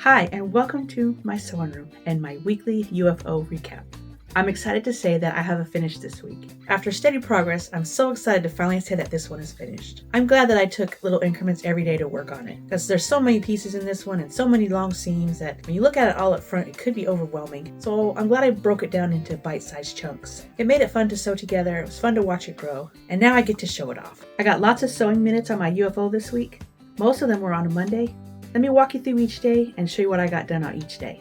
Hi, and welcome to my sewing room and my weekly UFO recap. I'm excited to say that I have a finish this week. After steady progress, I'm so excited to finally say that this one is finished. I'm glad that I took little increments every day to work on it, because there's so many pieces in this one and so many long seams that when you look at it all up front, it could be overwhelming. So I'm glad I broke it down into bite-sized chunks. It made it fun to sew together, it was fun to watch it grow, and now I get to show it off. I got lots of sewing minutes on my UFO this week. Most of them were on a Monday. Let me walk you through each day and show you what I got done on each day.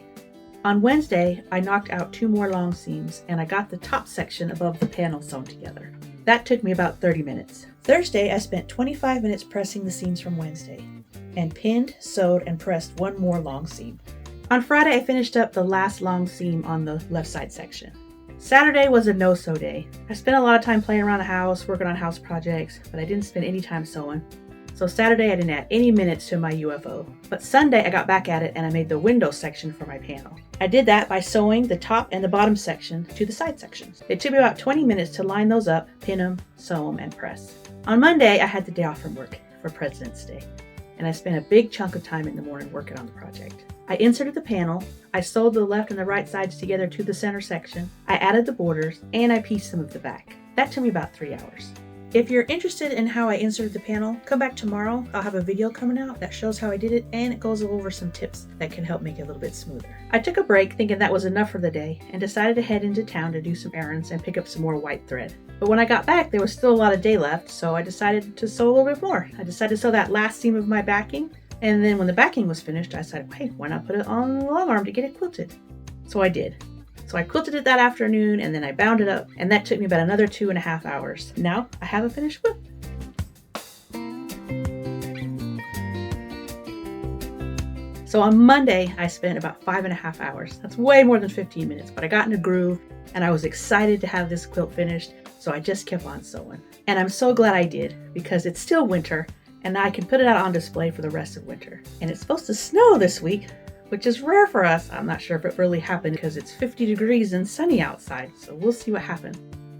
On Wednesday, I knocked out 2 more long seams and I got the top section above the panel sewn together. That took me about 30 minutes. Thursday, I spent 25 minutes pressing the seams from Wednesday and pinned, sewed, and pressed 1 more long seam. On Friday, I finished up the last long seam on the left side section. Saturday was a no-sew day. I spent a lot of time playing around the house, working on house projects, but I didn't spend any time sewing. So Saturday I didn't add any minutes to my UFO, but Sunday I got back at it and I made the window section for my panel. I did that by sewing the top and the bottom section to the side sections. It took me about 20 minutes to line those up, pin them, sew them, and press. On Monday I had the day off from work for President's Day, and I spent a big chunk of time in the morning working on the project. I inserted the panel, I sewed the left and the right sides together to the center section, I added the borders, and I pieced some of the back. That took me about 3 hours. If you're interested in how I inserted the panel, come back tomorrow. I'll have a video coming out that shows how I did it, and it goes over some tips that can help make it a little bit smoother. I took a break thinking that was enough for the day and decided to head into town to do some errands and pick up some more white thread. But when I got back, there was still a lot of day left, so I decided to sew a little bit more. I decided to sew that last seam of my backing, and then when the backing was finished, I decided, hey, why not put it on the long arm to get it quilted? So I did. So I quilted it that afternoon and then I bound it up, and that took me about another 2.5 hours. Now I have a finished quilt. So on Monday, I spent about 5.5 hours. That's way more than 15 minutes, but I got in a groove and I was excited to have this quilt finished. So I just kept on sewing. And I'm so glad I did, because it's still winter and I can put it out on display for the rest of winter. And it's supposed to snow this week, which is rare for us. I'm not sure if it really happened because it's 50 degrees and sunny outside, so we'll see what happens.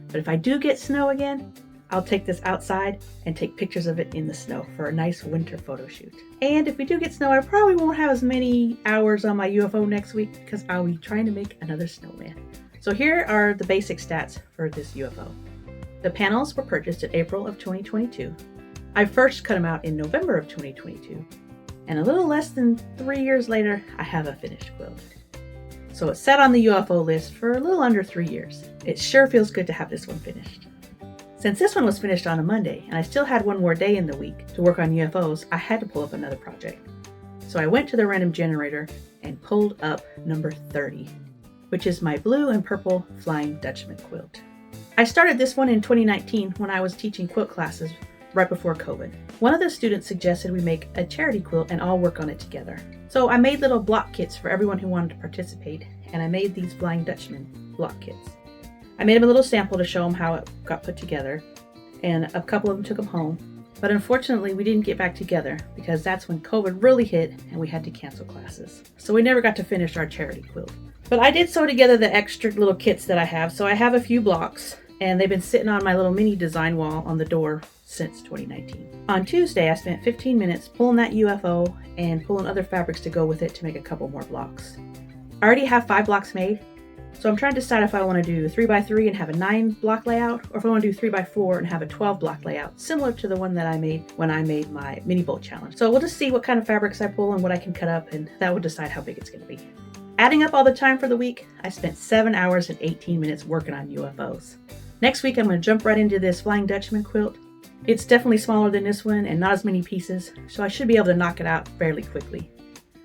But if I do get snow again, I'll take this outside and take pictures of it in the snow for a nice winter photo shoot. And if we do get snow, I probably won't have as many hours on my UFO next week because I'll be trying to make another snowman. So here are the basic stats for this UFO. The panels were purchased in April of 2022. I first cut them out in November of 2022. And a little less than 3 years later, I have a finished quilt. So it sat on the UFO list for a little under 3 years. It sure feels good to have this one finished. Since this one was finished on a Monday, and I still had one more day in the week to work on UFOs, I had to pull up another project. So I went to the random generator and pulled up number 30, which is my blue and purple Flying Dutchman quilt. I started this one in 2019 when I was teaching quilt classes right before COVID. One of the students suggested we make a charity quilt and all work on it together. So I made little block kits for everyone who wanted to participate, and I made these Flying Dutchman block kits. I made them a little sample to show them how it got put together, and a couple of them took them home. But unfortunately, we didn't get back together because that's when COVID really hit and we had to cancel classes. So we never got to finish our charity quilt. But I did sew together the extra little kits that I have, so I have a few blocks, and they've been sitting on my little mini design wall on the door since 2019. On Tuesday, I spent 15 minutes pulling that UFO and pulling other fabrics to go with it to make a couple more blocks. I already have 5 blocks made, so I'm trying to decide if I want to do 3x3 and have a 9 block layout, or if I want to do 3x4 and have a 12 block layout, similar to the one that I made when I made my mini bolt challenge. So we'll just see what kind of fabrics I pull and what I can cut up, and that will decide how big it's going to be. Adding up all the time for the week, I spent 7 hours and 18 minutes working on UFOs. Next week, I'm going to jump right into this Flying Dutchman quilt. It's definitely smaller than this one and not as many pieces, so I should be able to knock it out fairly quickly.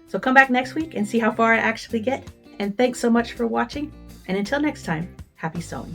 So come back next week and see how far I actually get. And thanks so much for watching. And until next time, happy sewing.